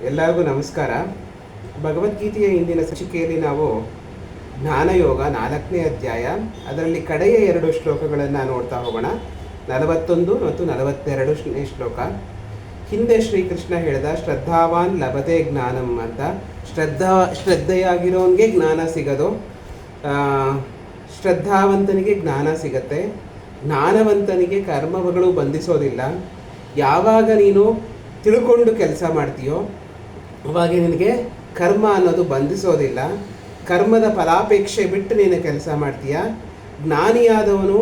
ಎಲ್ಲರಿಗೂ ನಮಸ್ಕಾರ. ಭಗವದ್ಗೀತೆಯ ಇಂದಿನ ಸಂಚಿಕೆಯಲ್ಲಿ ನಾವು ಜ್ಞಾನಯೋಗ 4ನೇ ಅಧ್ಯಾಯ, ಅದರಲ್ಲಿ ಕಡೆಯ 2 ಶ್ಲೋಕಗಳನ್ನು ನೋಡ್ತಾ ಹೋಗೋಣ. 41 ಮತ್ತು 42ನೇ ಶ್ಲೋಕ. ಹಿಂದೆ ಶ್ರೀಕೃಷ್ಣ ಹೇಳಿದ ಶ್ರದ್ಧಾವಾನ್ ಲಭತೆ ಜ್ಞಾನಂ ಅಂತ. ಶ್ರದ್ಧೆಯಾಗಿರೋನಿಗೆ ಜ್ಞಾನ ಸಿಗೋದು, ಶ್ರದ್ಧಾವಂತನಿಗೆ ಜ್ಞಾನ ಸಿಗತ್ತೆ. ಜ್ಞಾನವಂತನಿಗೆ ಕರ್ಮಗಳು ಬಂಧಿಸೋದಿಲ್ಲ. ಯಾವಾಗ ನೀನು ತಿಳ್ಕೊಂಡು ಕೆಲಸ ಮಾಡ್ತೀಯೋ ಅವಾಗ ನಿನಗೆ ಕರ್ಮ ಅನ್ನೋದು ಬಂಧಿಸೋದಿಲ್ಲ. ಕರ್ಮದ ಫಲಾಪೇಕ್ಷೆ ಬಿಟ್ಟು ನೀನು ಕೆಲಸ ಮಾಡ್ತೀಯ. ಜ್ಞಾನಿಯಾದವನು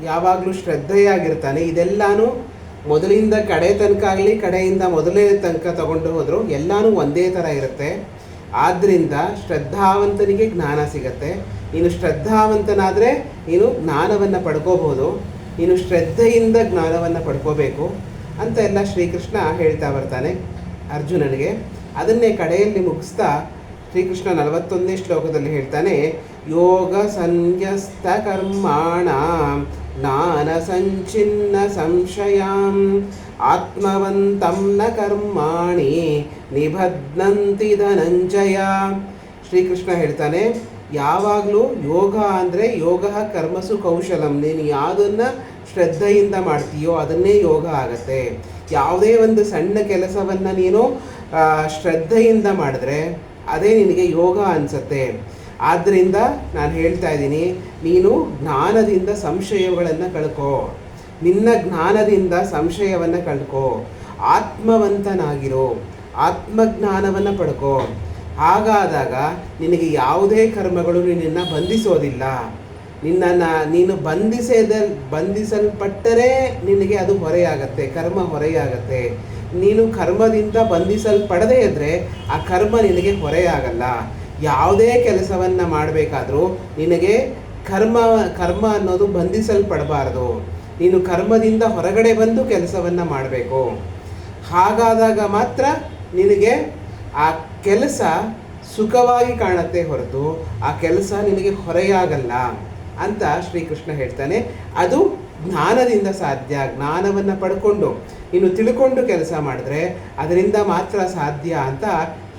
ಯಾವಾಗಲೂ ಶ್ರದ್ಧೆಯಾಗಿರ್ತಾನೆ. ಇದೆಲ್ಲನೂ ಮೊದಲಿಂದ ಕಡೆ ತನಕ ಆಗಲಿ, ಕಡೆಯಿಂದ ಮೊದಲೇ ತನಕ ತಗೊಂಡು ಹೋದರೂ ಎಲ್ಲನೂ ಒಂದೇ ಥರ ಇರುತ್ತೆ. ಆದ್ದರಿಂದ ಶ್ರದ್ಧಾವಂತನಿಗೆ ಜ್ಞಾನ ಸಿಗತ್ತೆ. ನೀನು ಶ್ರದ್ಧಾವಂತನಾದರೆ ನೀನು ಜ್ಞಾನವನ್ನು ಪಡ್ಕೋಬೋದು. ನೀನು ಶ್ರದ್ಧೆಯಿಂದ ಜ್ಞಾನವನ್ನು ಪಡ್ಕೋಬೇಕು ಅಂತ ಎಲ್ಲ ಶ್ರೀಕೃಷ್ಣ ಹೇಳ್ತಾ ಬರ್ತಾನೆ ಅರ್ಜುನನಿಗೆ. ಅದನ್ನೇ ಕಡೆಯಲ್ಲಿ ಮುಗಿಸ್ತಾ ಶ್ರೀಕೃಷ್ಣ 41ನೇ ಶ್ಲೋಕದಲ್ಲಿ ಹೇಳ್ತಾನೆ, ಯೋಗ ಸಂನ್ಯಸ್ತ ಕರ್ಮಾಣ ಜ್ಞಾನ ಸಂಚಿನ್ನ ಸಂಶಯಾಂ ಆತ್ಮವಂತಂ ನ ಕರ್ಮಾಣಿ ನಿಬಧ್ನಂತಿ ಧನಂಜಯ. ಶ್ರೀಕೃಷ್ಣ ಹೇಳ್ತಾನೆ, ಯಾವಾಗಲೂ ಯೋಗ ಅಂದರೆ ಯೋಗ ಕರ್ಮಸು ಕೌಶಲಂ. ನೀನು ಯಾವುದನ್ನು ಶ್ರದ್ಧೆಯಿಂದ ಮಾಡ್ತೀಯೋ ಅದನ್ನೇ ಯೋಗ ಆಗತ್ತೆ. ಯಾವುದೇ ಒಂದು ಸಣ್ಣ ಕೆಲಸವನ್ನು ನೀನು ಶ್ರದ್ಧೆಯಿಂದ ಮಾಡಿದ್ರೆ ಅದೇ ನಿನಗೆ ಯೋಗ ಅನಿಸುತ್ತೆ. ಆದ್ದರಿಂದ ನಾನು ಹೇಳ್ತಾ ಇದ್ದೀನಿ, ನೀನು ಜ್ಞಾನದಿಂದ ಸಂಶಯಗಳನ್ನು ಕಳ್ಕೋ. ನಿನ್ನ ಜ್ಞಾನದಿಂದ ಸಂಶಯವನ್ನು ಕಳ್ಕೋ. ಆತ್ಮವಂತನಾಗಿರೋ, ಆತ್ಮಜ್ಞಾನವನ್ನು ಪಡ್ಕೋ. ಹಾಗಾದಾಗ ನಿನಗೆ ಯಾವುದೇ ಕರ್ಮಗಳು ನಿನ್ನನ್ನು ಬಂಧಿಸೋದಿಲ್ಲ. ನೀನು ಬಂಧಿಸಲ್ಪಟ್ಟರೆ ನಿನಗೆ ಅದು ಹೊರೆಯಾಗತ್ತೆ, ಕರ್ಮ ಹೊರೆಯಾಗತ್ತೆ. ನೀನು ಕರ್ಮದಿಂದ ಬಂಧಿಸಲ್ಪಡದೇ ಇದ್ದರೆ ಆ ಕರ್ಮ ನಿನಗೆ ಹೊರೆಯಾಗಲ್ಲ. ಯಾವುದೇ ಕೆಲಸವನ್ನು ಮಾಡಬೇಕಾದ್ರೂ ನಿನಗೆ ಕರ್ಮ ಅನ್ನೋದು ಬಂಧಿಸಲ್ಪಡಬಾರ್ದು. ನೀನು ಕರ್ಮದಿಂದ ಹೊರಗಡೆ ಬಂದು ಕೆಲಸವನ್ನು ಮಾಡಬೇಕು. ಹಾಗಾದಾಗ ಮಾತ್ರ ನಿನಗೆ ಆ ಕೆಲಸ ಸುಖವಾಗಿ ಕಾಣುತ್ತೆ ಹೊರತು ಆ ಕೆಲಸ ನಿನಗೆ ಹೊರೆಯಾಗಲ್ಲ ಅಂತ ಶ್ರೀಕೃಷ್ಣ ಹೇಳ್ತಾನೆ. ಅದು ಜ್ಞಾನದಿಂದ ಸಾಧ್ಯ. ಜ್ಞಾನವನ್ನು ಪಡ್ಕೊಂಡು ನೀನು ತಿಳ್ಕೊಂಡು ಕೆಲಸ ಮಾಡಿದ್ರೆ ಅದರಿಂದ ಮಾತ್ರ ಸಾಧ್ಯ ಅಂತ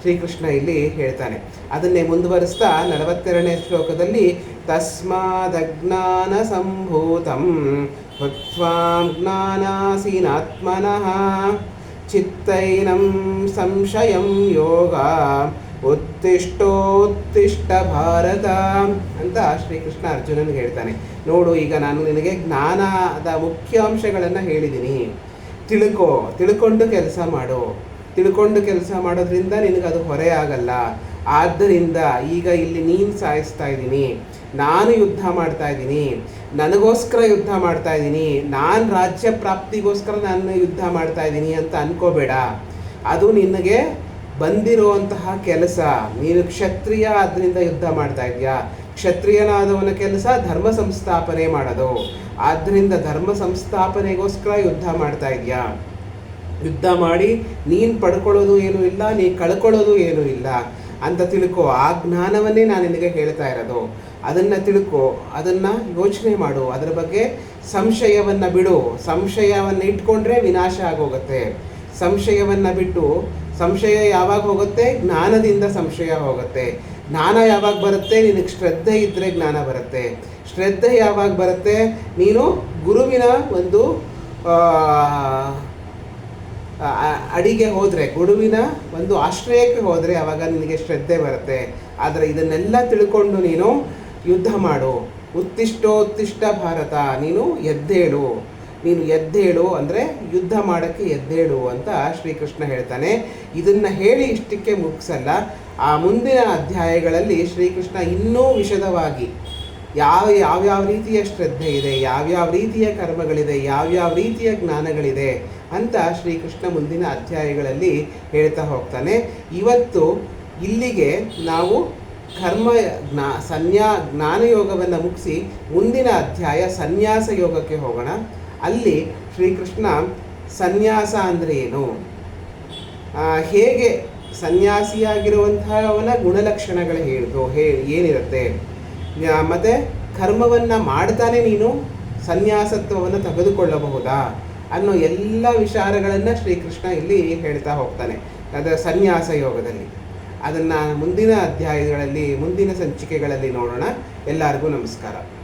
ಶ್ರೀಕೃಷ್ಣ ಇಲ್ಲಿ ಹೇಳ್ತಾನೆ. ಅದನ್ನೇ ಮುಂದುವರಿಸ್ತಾ 42ನೇ ಶ್ಲೋಕದಲ್ಲಿ ತಸ್ಮಾದಜ್ಞಾನ ಸಂಭೂತಂ ಹೃತ್ವಾಂ ಜ್ಞಾನಾಸೀನಾತ್ಮನಃ ಚಿತ್ತೈನಂ ಸಂಶಯಂ ಯೋಗ ಉತ್ತಿಷ್ಟೋತ್ತಿಷ್ಟ ಭಾರತ ಅಂತ ಶ್ರೀಕೃಷ್ಣ ಅರ್ಜುನನಿಗೆ ಹೇಳ್ತಾನೆ. ನೋಡು, ಈಗ ನಾನು ನಿನಗೆ ಜ್ಞಾನದ ಮುಖ್ಯಾಂಶಗಳನ್ನು ಹೇಳಿದ್ದೀನಿ. ತಿಳ್ಕೊಂಡು ಕೆಲಸ ಮಾಡು. ತಿಳ್ಕೊಂಡು ಕೆಲಸ ಮಾಡೋದ್ರಿಂದ ನಿನಗದು ಹೊರೆ ಆಗಲ್ಲ. ಆದ್ದರಿಂದ ಈಗ ಇಲ್ಲಿ ನೀನು ಸಾಯಿಸ್ತಾ ಇದ್ದೀನಿ, ನಾನು ಯುದ್ಧ ಮಾಡ್ತಾ ಇದ್ದೀನಿ, ನನಗೋಸ್ಕರ ಯುದ್ಧ ಮಾಡ್ತಾ ಇದ್ದೀನಿ, ನಾನು ರಾಜ್ಯ ಪ್ರಾಪ್ತಿಗೋಸ್ಕರ ನಾನು ಯುದ್ಧ ಮಾಡ್ತಾ ಇದ್ದೀನಿ ಅಂತ ಅನ್ಕೋಬೇಡ. ಅದು ನಿನಗೆ ಬಂದಿರುವಂತಹ ಕೆಲಸ. ನೀನು ಕ್ಷತ್ರಿಯ, ಆದ್ದರಿಂದ ಯುದ್ಧ ಮಾಡ್ತಾ ಇದೆಯಾ. ಕ್ಷತ್ರಿಯನಾದವನ ಕೆಲಸ ಧರ್ಮ ಸಂಸ್ಥಾಪನೆ ಮಾಡೋದು. ಆದ್ದರಿಂದ ಧರ್ಮ ಸಂಸ್ಥಾಪನೆಗೋಸ್ಕರ ಯುದ್ಧ ಮಾಡ್ತಾ ಇದೆಯಾ. ಯುದ್ಧ ಮಾಡಿ ನೀನು ಪಡ್ಕೊಳ್ಳೋದು ಏನೂ ಇಲ್ಲ, ನೀನು ಕಳ್ಕೊಳ್ಳೋದು ಏನೂ ಇಲ್ಲ ಅಂತ ತಿಳ್ಕೊ. ಆ ಜ್ಞಾನವನ್ನೇ ನಾನು ನಿನಗೆ ಹೇಳ್ತಾ ಇರೋದು. ಅದನ್ನು ತಿಳ್ಕೊ, ಅದನ್ನು ಯೋಚನೆ ಮಾಡು, ಅದರ ಬಗ್ಗೆ ಸಂಶಯವನ್ನು ಬಿಡು. ಸಂಶಯವನ್ನು ಇಟ್ಕೊಂಡ್ರೆ ವಿನಾಶ ಆಗೋಗುತ್ತೆ. ಸಂಶಯವನ್ನು ಬಿಟ್ಟು, ಸಂಶಯ ಯಾವಾಗ ಹೋಗುತ್ತೆ? ಜ್ಞಾನದಿಂದ ಸಂಶಯ ಹೋಗುತ್ತೆ. ಜ್ಞಾನ ಯಾವಾಗ ಬರುತ್ತೆ? ನಿನಗೆ ಶ್ರದ್ಧೆ ಇದ್ದರೆ ಜ್ಞಾನ ಬರುತ್ತೆ. ಶ್ರದ್ಧೆ ಯಾವಾಗ ಬರುತ್ತೆ? ನೀನು ಗುರುವಿನ ಒಂದು ಅಡಿಗೆ ಹೋದರೆ, ಗುರುವಿನ ಒಂದು ಆಶ್ರಯಕ್ಕೆ ಹೋದರೆ ಆವಾಗ ನಿನಗೆ ಶ್ರದ್ಧೆ ಬರುತ್ತೆ. ಆದರೆ ಇದನ್ನೆಲ್ಲ ತಿಳ್ಕೊಂಡು ನೀನು ಯುದ್ಧ ಮಾಡು. ಉತ್ತಿಷ್ಟ ಭಾರತ, ನೀನು ಎದ್ದೇಳು ಅಂದರೆ ಯುದ್ಧ ಮಾಡೋಕ್ಕೆ ಎದ್ದೇಳು ಅಂತ ಶ್ರೀಕೃಷ್ಣ ಹೇಳ್ತಾನೆ. ಇದನ್ನು ಹೇಳಿ ಇಷ್ಟಕ್ಕೆ ಮುಗಿಸಲ್ಲ. ಆ ಮುಂದಿನ ಅಧ್ಯಾಯಗಳಲ್ಲಿ ಶ್ರೀಕೃಷ್ಣ ಇನ್ನೂ ವಿಶದವಾಗಿ ಯಾವ್ಯಾವ ರೀತಿಯ ಶ್ರದ್ಧೆ ಇದೆ, ಯಾವ್ಯಾವ ರೀತಿಯ ಕರ್ಮಗಳಿದೆ, ಯಾವ್ಯಾವ ರೀತಿಯ ಜ್ಞಾನಗಳಿದೆ ಅಂತ ಶ್ರೀಕೃಷ್ಣ ಮುಂದಿನ ಅಧ್ಯಾಯಗಳಲ್ಲಿ ಹೇಳ್ತಾ ಹೋಗ್ತಾನೆ. ಇವತ್ತು ಇಲ್ಲಿಗೆ ನಾವು ಜ್ಞಾನಯೋಗವನ್ನು ಮುಗಿಸಿ ಮುಂದಿನ ಅಧ್ಯಾಯ ಸನ್ಯಾಸ ಯೋಗಕ್ಕೆ ಹೋಗೋಣ. ಅಲ್ಲಿ ಶ್ರೀಕೃಷ್ಣ ಸನ್ಯಾಸ ಅಂದರೆ ಏನು, ಹೇಗೆ ಸನ್ಯಾಸಿಯಾಗಿರುವಂಥವನ ಗುಣಲಕ್ಷಣಗಳು ಏನಿರುತ್ತೆ, ಮತ್ತು ಕರ್ಮವನ್ನು ಮಾಡ್ತಾನೆ ನೀನು ಸನ್ಯಾಸತ್ವವನ್ನು ತೆಗೆದುಕೊಳ್ಳಬಹುದಾ ಅನ್ನೋ ಎಲ್ಲ ವಿಚಾರಗಳನ್ನು ಶ್ರೀಕೃಷ್ಣ ಇಲ್ಲಿ ಹೇಳ್ತಾ ಹೋಗ್ತಾನೆ. ಅದರ ಸನ್ಯಾಸ ಯೋಗದಲ್ಲಿ. ಅದನ್ನು ಮುಂದಿನ ಅಧ್ಯಾಯಗಳಲ್ಲಿ ಮುಂದಿನ ಸಂಚಿಕೆಗಳಲ್ಲಿ ನೋಡೋಣ. ಎಲ್ಲರಿಗೂ ನಮಸ್ಕಾರ.